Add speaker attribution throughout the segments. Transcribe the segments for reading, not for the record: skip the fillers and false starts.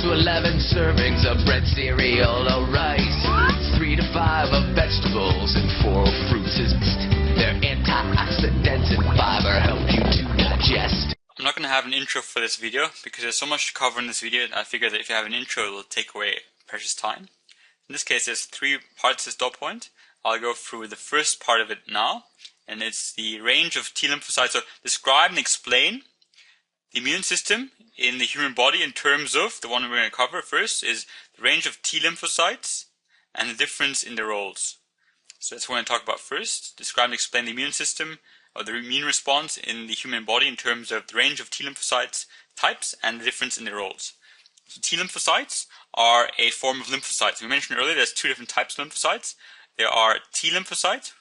Speaker 1: to 11 servings of bread, cereal, or rice. 3 to 5 of vegetables and 4 of fruits is best. Their antioxidants and fiber help you to digest.
Speaker 2: I'm not going to have an intro for this video because there's so much to cover in this video. I figure that if you have an intro, it will take away precious time. In this case, there's 3 parts to this dot point. I'll go through the first part of it now, and it's the range of T lymphocytes. So describe and explain the immune system in the human body in terms of, the one we're going to cover first is the range of T lymphocytes and the difference in their roles. So that's what we're going to talk about first. Describe and explain the immune system or the immune response in the human body in terms of the range of T lymphocytes types and the difference in their roles. So T lymphocytes are a form of lymphocytes. We mentioned earlier there's 2 different types of lymphocytes. There are T lymphocytes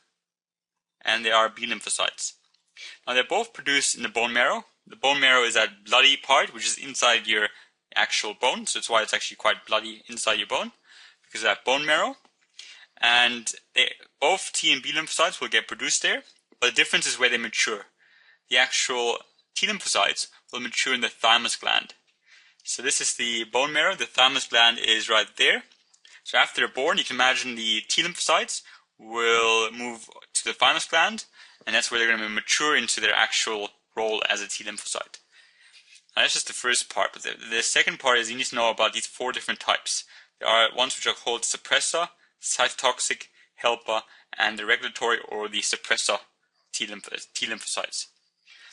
Speaker 2: and there are B lymphocytes. Now they're both produced in the bone marrow. The bone marrow is that bloody part which is inside your actual bone, so that's why it's actually quite bloody inside your bone, because of that bone marrow. And both T and B lymphocytes will get produced there, but the difference is where they mature. The actual T lymphocytes will mature in the thymus gland. So this is the bone marrow, the thymus gland is right there. So after they're born, you can imagine the T lymphocytes will move to the thymus gland, and that's where they're going to mature into their actual role as a T lymphocyte. Now that's just the first part, but the second part is you need to know about these 4 different types. There are ones which are called suppressor, cytotoxic, helper, and the regulatory or the suppressor T lymphocytes.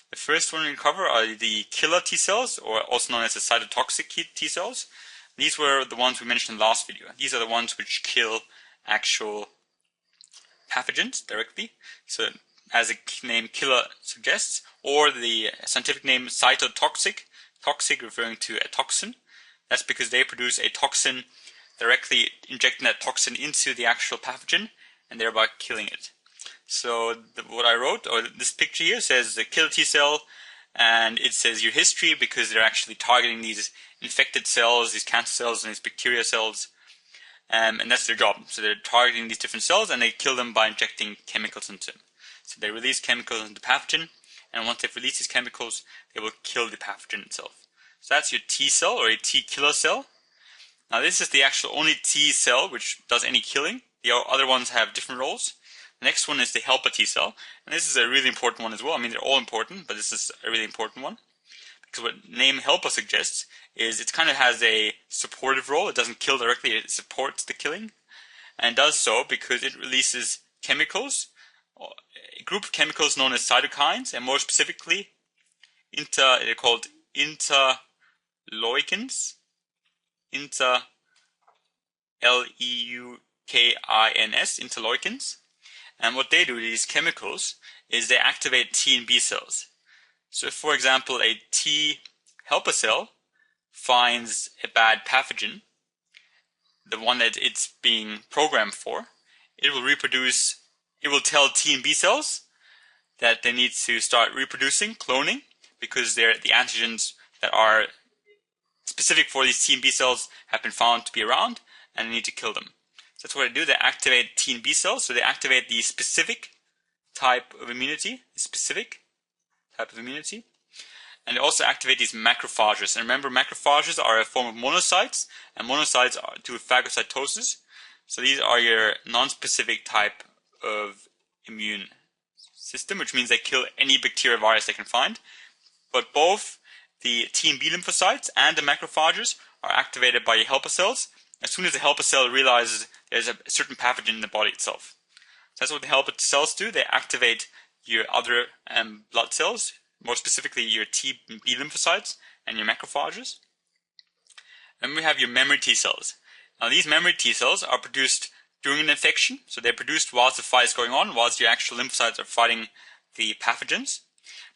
Speaker 2: The first one we cover are the killer T cells, or also known as the cytotoxic T cells. These were the ones we mentioned in the last video. These are the ones which kill actual pathogens directly. So as the name killer suggests, or the scientific name cytotoxic, toxic referring to a toxin. That's because they produce a toxin, directly injecting that toxin into the actual pathogen and thereby killing it. So what I wrote, or this picture here, says the killer T cell, and it says your history because they're actually targeting these infected cells, these cancer cells and these bacteria cells, and that's their job. So they're targeting these different cells and they kill them by injecting chemicals into them. So they release chemicals into the pathogen, and once they've released these chemicals, they will kill the pathogen itself. So that's your T cell, or a T killer cell. Now this is the actual only T cell which does any killing. The other ones have different roles. The next one is the helper T cell, and this is a really important one as well. I mean, they're all important, but this is a really important one. Because what name helper suggests is it kind of has a supportive role. It doesn't kill directly, it supports the killing. And does so because it releases chemicals, a group of chemicals known as cytokines, and more specifically, they're called interleukins. L-E-U-K-I-N-S, interleukins. And what they do, these chemicals, is they activate T and B cells. So if, for example, a T helper cell finds a bad pathogen, the one that it's being programmed for, it will reproduce, it will tell T and B cells that they need to start reproducing, cloning, because they're the antigens that are specific for these T and B cells have been found to be around, and they need to kill them. So that's what they do. They activate T and B cells, so they activate the specific type of immunity, and they also activate these macrophages. And remember, macrophages are a form of monocytes, and monocytes do phagocytosis. So these are your non-specific type of immune system, which means they kill any bacteria or virus they can find. But both the T and B lymphocytes and the macrophages are activated by your helper cells as soon as the helper cell realizes there's a certain pathogen in the body itself. So that's what the helper cells do. They activate your other blood cells, more specifically your T and B lymphocytes and your macrophages. And we have your memory T cells. Now these memory T cells are produced during an infection, so they're produced whilst the fight is going on, whilst your actual lymphocytes are fighting the pathogens,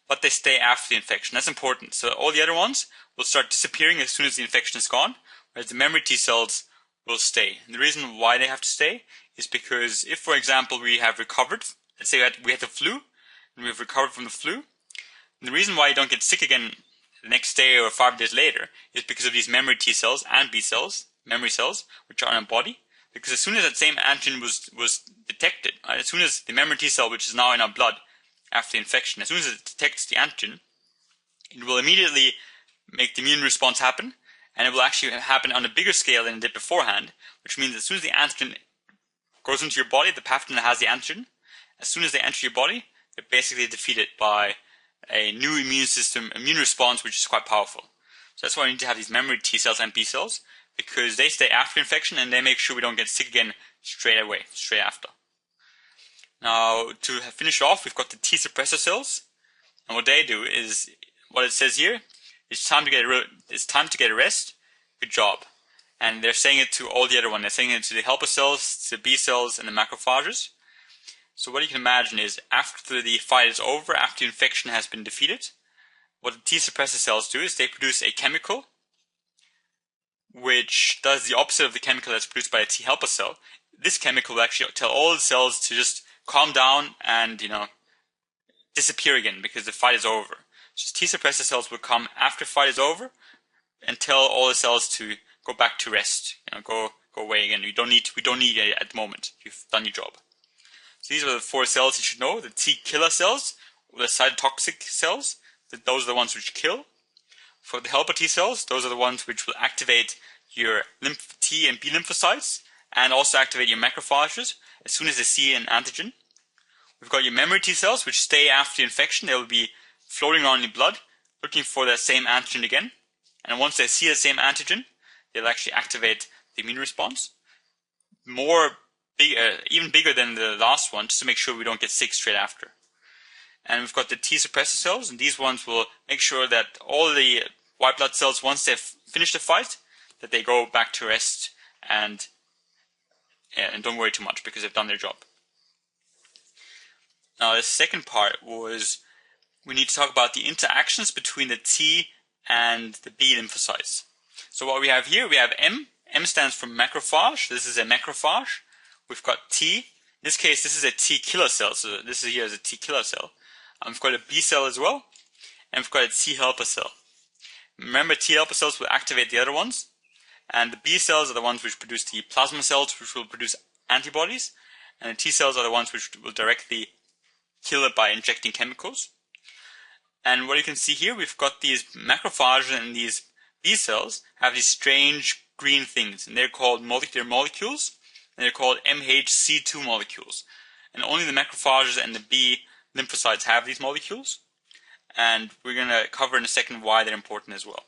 Speaker 2: but they stay after the infection. That's important. So all the other ones will start disappearing as soon as the infection is gone, whereas the memory T cells will stay. And the reason why they have to stay is because if, for example, we have recovered, let's say we had the flu, and we've recovered from the flu, and the reason why you don't get sick again the next day or 5 days later is because of these memory T cells and B cells, memory cells, which are in our body. Because as soon as that same antigen was detected, as soon as the memory T cell, which is now in our blood after the infection, as soon as it detects the antigen, it will immediately make the immune response happen, and it will actually happen on a bigger scale than it did beforehand, which means as soon as the antigen goes into your body, the pathogen that has the antigen, as soon as they enter your body, they're basically defeated by a new immune response, which is quite powerful. So that's why we need to have these memory T cells and B cells, because they stay after infection and they make sure we don't get sick again straight after. Now, to finish off, we've got the T suppressor cells, and what they do is, what it says here, it's time to get a rest, good job. And they're saying it to all the other ones. They're saying it to the helper cells, to the B cells, and the macrophages. So what you can imagine is, after the fight is over, after the infection has been defeated, what the T suppressor cells do is they produce a chemical which does the opposite of the chemical that's produced by a T helper cell. This chemical will actually tell all the cells to just calm down and, disappear again because the fight is over. So T suppressor cells will come after the fight is over and tell all the cells to go back to rest. Go away again. We don't need it at the moment. You've done your job. So these are the 4 cells you should know. The T killer cells, the cytotoxic cells. Those are the ones which kill. For the helper T cells, those are the ones which will activate your T and B lymphocytes and also activate your macrophages as soon as they see an antigen. We've got your memory T cells, which stay after the infection. They will be floating around in your blood, looking for that same antigen again. And once they see the same antigen, they'll actually activate the immune response. Even bigger than the last one, just to make sure we don't get sick straight after. And we've got the T suppressor cells, and these ones will make sure that all the white blood cells, once they've finished the fight, that they go back to rest and don't worry too much because they've done their job. Now the second part was we need to talk about the interactions between the T and the B lymphocytes. So what we have here, we have M. M stands for macrophage. This is a macrophage. We've got T. In this case, this is a T killer cell. So this is here as a T killer cell. We've got a B cell as well, and we've got a T helper cell. Remember, T helper cells will activate the other ones, and the B cells are the ones which produce the plasma cells, which will produce antibodies, and the T cells are the ones which will directly kill it by injecting chemicals. And what you can see here, we've got these macrophages and these B cells have these strange green things, and they're called molecules, and they're called MHC2 molecules. And only the macrophages and the B lymphocytes have these molecules, and we're going to cover in a second why they're important as well.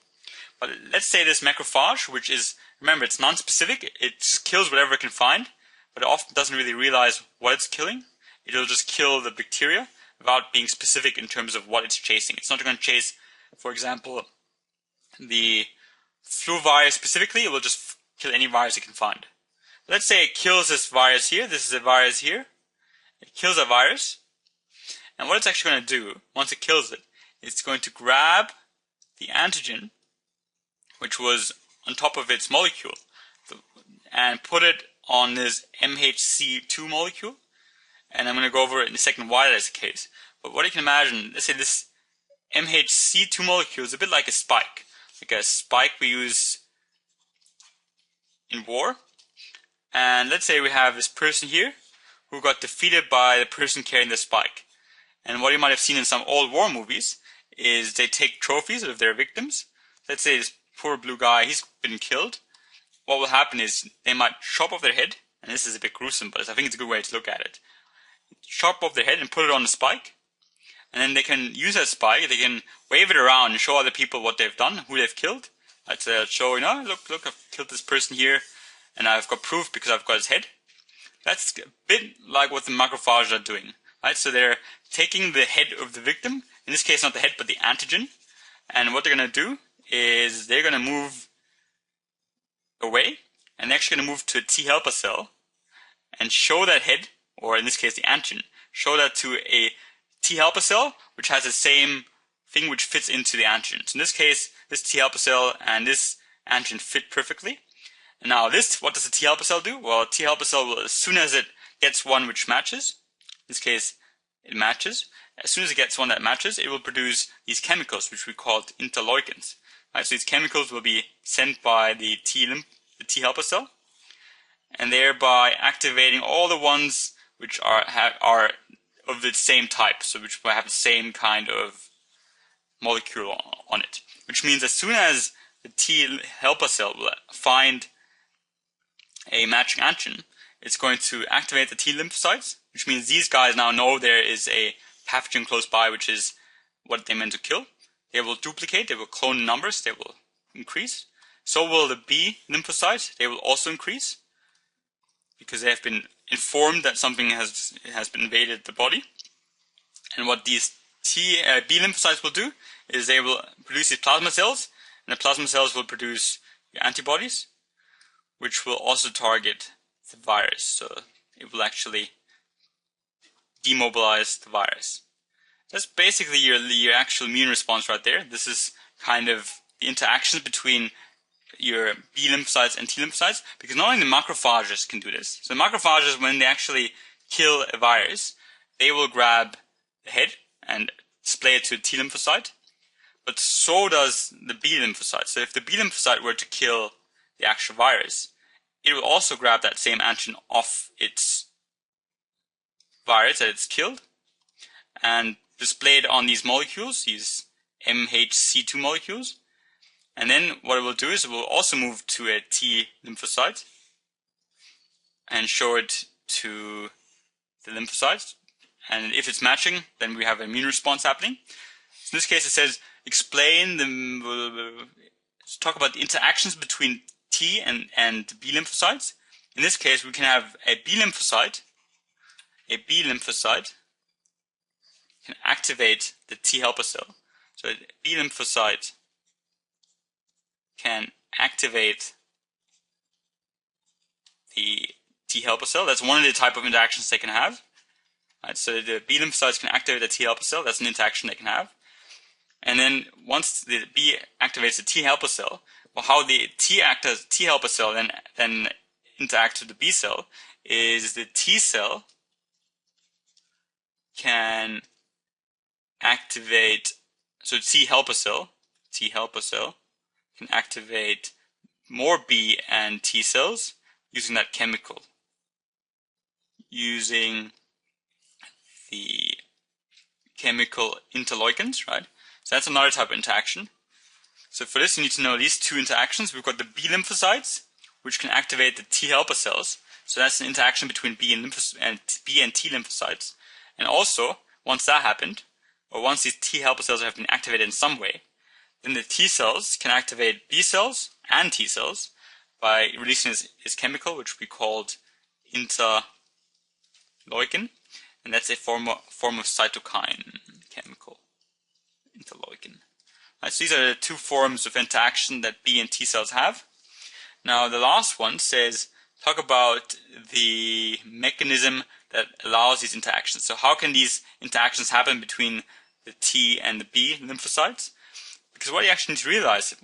Speaker 2: But let's say this macrophage, which is, remember, it's non-specific, it just kills whatever it can find, but it often doesn't really realize what it's killing. It'll just kill the bacteria without being specific in terms of what it's chasing. It's not going to chase, for example, the flu virus specifically. It will just kill any virus it can find. Let's say it kills this virus here. This is a virus here. It kills a virus. And what it's actually going to do, once it kills it, it's going to grab the antigen, which was on top of its molecule, and put it on this MHC2 molecule. And I'm going to go over it in a second why that's the case. But what you can imagine, let's say this MHC2 molecule is a bit like a spike we use in war. And let's say we have this person here who got defeated by the person carrying the spike. And what you might have seen in some old war movies is they take trophies of their victims. Let's say this poor blue guy, he's been killed. What will happen is they might chop off their head, and this is a bit gruesome, but I think it's a good way to look at it. Chop off their head and put it on the spike, and then they can use that spike, they can wave it around and show other people what they've done, who they've killed. I'd say, show, look, I've killed this person here, and I've got proof because I've got his head. That's a bit like what the macrophages are doing. Right? So they're taking the head of the victim, in this case not the head but the antigen, and what they're going to do is they're going to move away, and they're actually going to move to a T helper cell and show that head, or in this case the antigen, show that to a T helper cell which has the same thing which fits into the antigen. So in this case, this T helper cell and this antigen fit perfectly. And now this, what does the T helper cell do? Well, a T helper cell will, as soon as it gets one which matches, in this case it matches, as soon as it gets one that matches, it will produce these chemicals which we call interleukins. Right? So these chemicals will be sent by the T helper cell, and thereby activating all the ones which are of the same type, so which will have the same kind of molecule on it. Which means as soon as the T helper cell will find a matching antigen, it's going to activate the T lymphocytes, which means these guys now know there is a pathogen close by, which is what they meant to kill. They will duplicate, they will clone in numbers, they will increase. So will the B lymphocytes, they will also increase, because they have been informed that something has been invaded the body. And what these B lymphocytes will do is they will produce these plasma cells, and the plasma cells will produce antibodies, which will also target the virus. So it will actually demobilize the virus. That's basically your actual immune response right there. This is kind of the interactions between your B lymphocytes and T lymphocytes, because not only the macrophages can do this. So macrophages, when they actually kill a virus, they will grab the head and display it to a T lymphocyte, but so does the B lymphocyte. So if the B lymphocyte were to kill the actual virus, it will also grab that same antigen off its virus that it's killed and display it on these molecules, these MHC2 molecules. And then what it will do is it will also move to a T lymphocyte and show it to the lymphocytes. And if it's matching, then we have an immune response happening. So in this case, it says talk about the interactions between T and B lymphocytes. In this case, we can have a B lymphocyte can activate the T helper cell. So a B lymphocyte can activate the T helper cell. That's one of the type of interactions they can have. Right, so the B lymphocytes can activate the T helper cell. That's an interaction they can have. And then once the B activates the T helper cell, well, how the T helper cell then interacts with the B cell is the T cell can activate, so T helper cell can activate more B and T cells using that chemical, using the chemical interleukins, right? So that's another type of interaction. So for this, you need to know these two interactions. We've got the B lymphocytes, which can activate the T helper cells. So that's an interaction between B and T lymphocytes. And also, once that happened, or once these T helper cells have been activated in some way, then the T cells can activate B cells and T cells by releasing this chemical, which we called interleukin, and that's a form of cytokine chemical, interleukin. Right, so these are the two forms of interaction that B and T cells have. Now the last one says, talk about the mechanism that allows these interactions. So how can these interactions happen between the T and the B lymphocytes? Because what you actually need to realize,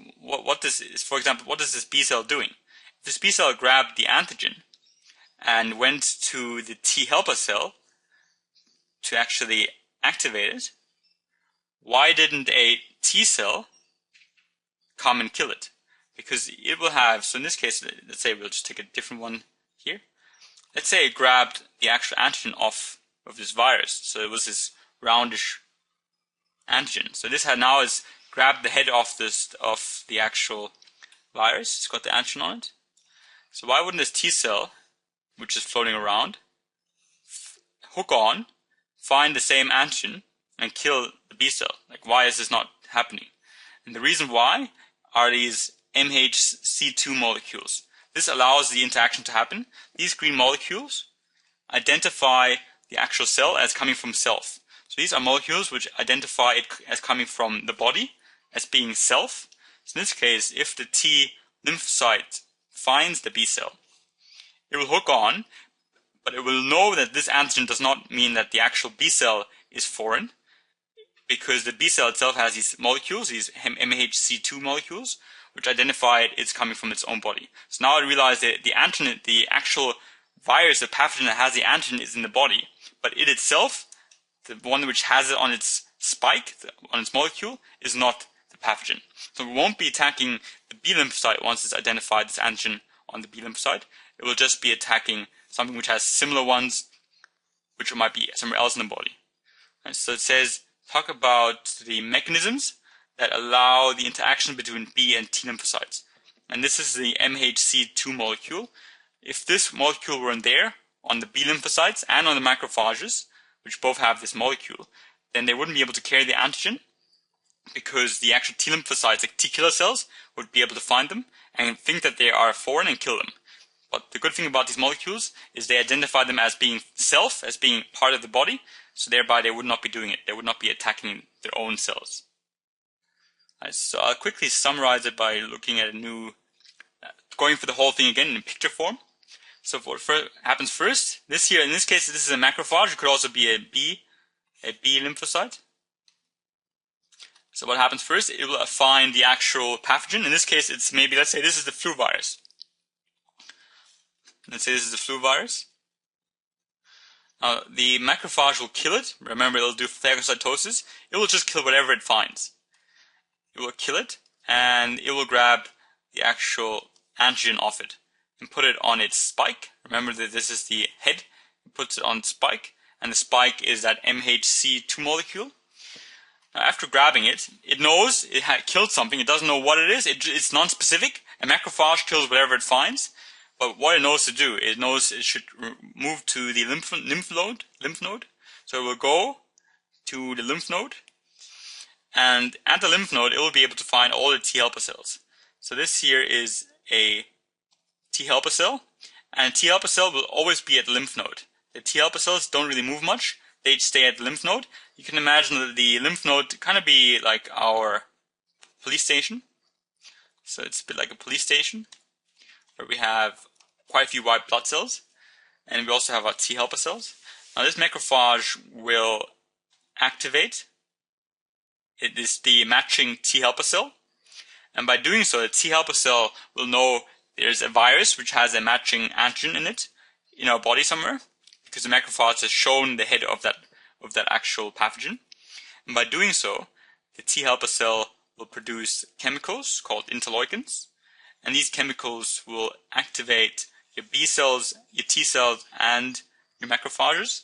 Speaker 2: for example, what is this B cell doing? If this B cell grabbed the antigen and went to the T helper cell to actually activate it, why didn't a T cell come and kill it? Because it will have, so in this case, let's say we'll just take a different one here. Let's say it grabbed the actual antigen off of this virus. So it was this roundish antigen. So this now is grabbed the head off the actual virus. It's got the antigen on it. So why wouldn't this T cell, which is floating around, hook on, find the same antigen, and kill the B cell? Like, why is this not happening? And the reason why are these MHC2 molecules. This allows the interaction to happen. These green molecules identify the actual cell as coming from self. So these are molecules which identify it as coming from the body, as being self. So in this case, if the T lymphocyte finds the B cell, it will hook on, but it will know that this antigen does not mean that the actual B cell is foreign, because the B cell itself has these molecules, these MHC2 molecules, which identify it's coming from its own body. So now I realize that the antigen, the actual virus, the pathogen that has the antigen is in the body, but it itself, the one which has it on its spike, on its molecule, is not the pathogen. So we won't be attacking the B lymphocyte once it's identified this antigen on the B lymphocyte. It will just be attacking something which has similar ones, which might be somewhere else in the body. And so it says, talk about the mechanisms that allow the interaction between B and T lymphocytes. And this is the MHC2 molecule. If this molecule weren't there on the B lymphocytes and on the macrophages, which both have this molecule, then they wouldn't be able to carry the antigen, because the actual T lymphocytes, like T killer cells, would be able to find them and think that they are foreign and kill them. But the good thing about these molecules is they identify them as being self, as being part of the body, so thereby they would not be doing it. They would not be attacking their own cells. Right, so I'll quickly summarize it by looking at a new, going for the whole thing again in picture form. So what happens first, in this case, this is a macrophage. It could also be a B lymphocyte. So what happens first, it will find the actual pathogen. In this case, it's maybe, let's say this is the flu virus. Let's say this is the flu virus. The macrophage will kill it. Remember, it'll do phagocytosis. It will just kill whatever it finds. It will kill it, and it will grab the actual antigen off it and put it on its spike. Remember that this is the head. It puts it on spike, and the spike is that MHC2 molecule. Now, after grabbing it, it knows it had killed something. It doesn't know what it is. It's non-specific. A macrophage kills whatever it finds. But what it knows to do, it knows it should move to the lymph node. So it will go to the lymph node. And at the lymph node, it will be able to find all the T helper cells. So this here is a T helper cell. And a T helper cell will always be at the lymph node. The T helper cells don't really move much. They stay at the lymph node. You can imagine that the lymph node kind of be like our police station. So it's a bit like a police station where we have quite a few white blood cells, and we also have our T helper cells. Now this macrophage will activate. It is the matching T helper cell, and by doing so, the T helper cell will know there's a virus which has a matching antigen in it in our body somewhere, because the macrophage has shown the head of that actual pathogen. And by doing so, the T helper cell will produce chemicals called interleukins, and these chemicals will activate your B cells, your T cells, and your macrophages.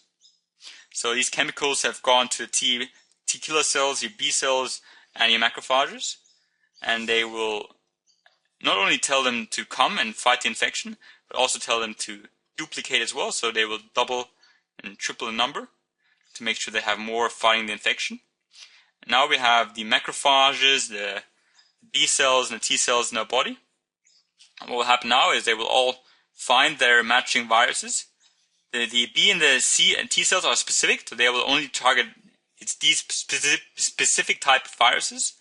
Speaker 2: So these chemicals have gone to the T killer cells, your B cells, and your macrophages, and they will not only tell them to come and fight the infection, but also tell them to duplicate as well. So they will double and triple the number to make sure they have more fighting the infection. And now we have the macrophages, the B cells, and the T cells in our body. And what will happen now is they will all find their matching viruses. The B and the C and T cells are specific, so they will only target these specific type of viruses,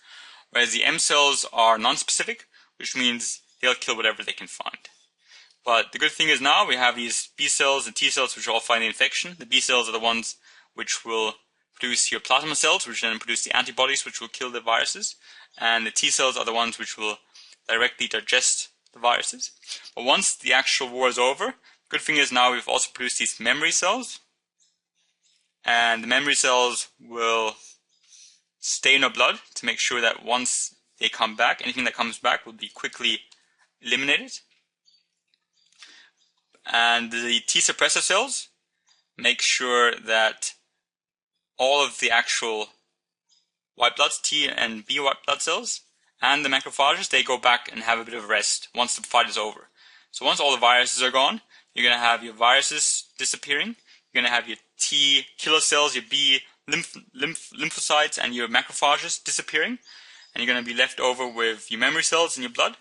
Speaker 2: whereas the M cells are non-specific, which means they'll kill whatever they can find. But the good thing is now we have these B cells and T cells which all find the infection. The B cells are the ones which will produce your plasma cells, which then produce the antibodies which will kill the viruses, and the T cells are the ones which will directly digest the viruses. But once the actual war is over, the good thing is now we've also produced these memory cells, and the memory cells will stay in our blood to make sure that once they come back, anything that comes back will be quickly eliminated. And the T suppressor cells make sure that all of the actual white blood T and B white blood cells and the macrophages, they go back and have a bit of rest once the fight is over. So once all the viruses are gone, you're going to have your viruses disappearing. You're going to have your T killer cells, your B lymphocytes, and your macrophages disappearing. And you're going to be left over with your memory cells in your blood.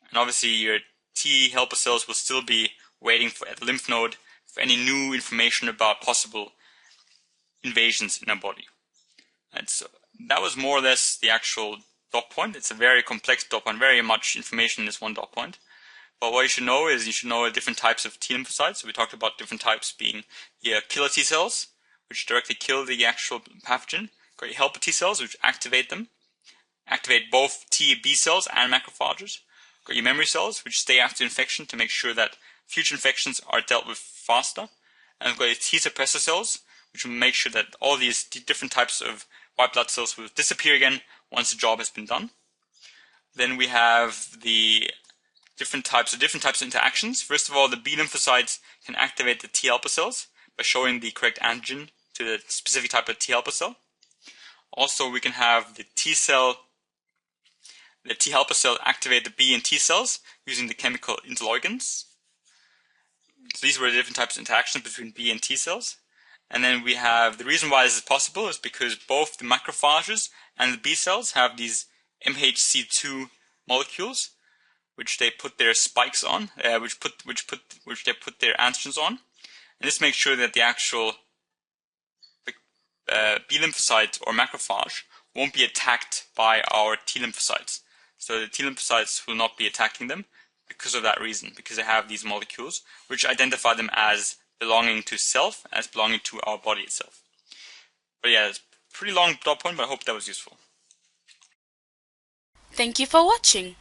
Speaker 2: And obviously your T helper cells will still be waiting at the lymph node for any new information about possible invasions in our body. And so that was more or less the actual dot point. It's a very complex dot point, very much information in this one dot point. But what you should know is you should know different types of T lymphocytes. So we talked about different types being your killer T cells, which directly kill the actual pathogen. Got your helper T cells, which activate them. Activate both T, B cells and macrophages. Got your memory cells, which stay after infection to make sure that future infections are dealt with faster. And we've got your T suppressor cells, which will make sure that all these different types of white blood cells will disappear again once the job has been done. Then we have the different types of interactions. First of all, the B lymphocytes can activate the T helper cells by showing the correct antigen to the specific type of T helper cell. Also, we can have the T cell the T helper cell activate the B and T cells using the chemical interleukins. So these were the different types of interactions between B and T cells. And then we have, the reason why this is possible is because both the macrophages and the B cells have these MHC2 molecules, which they put their spikes on, which they put their antigens on. And this makes sure that the actual B lymphocyte or macrophage won't be attacked by our T lymphocytes. So the T lymphocytes will not be attacking them because of that reason, because they have these molecules which identify them as belonging to self, as belonging to our body itself. But yeah, it's a pretty long dot point, but I hope that was useful.
Speaker 3: Thank you for watching.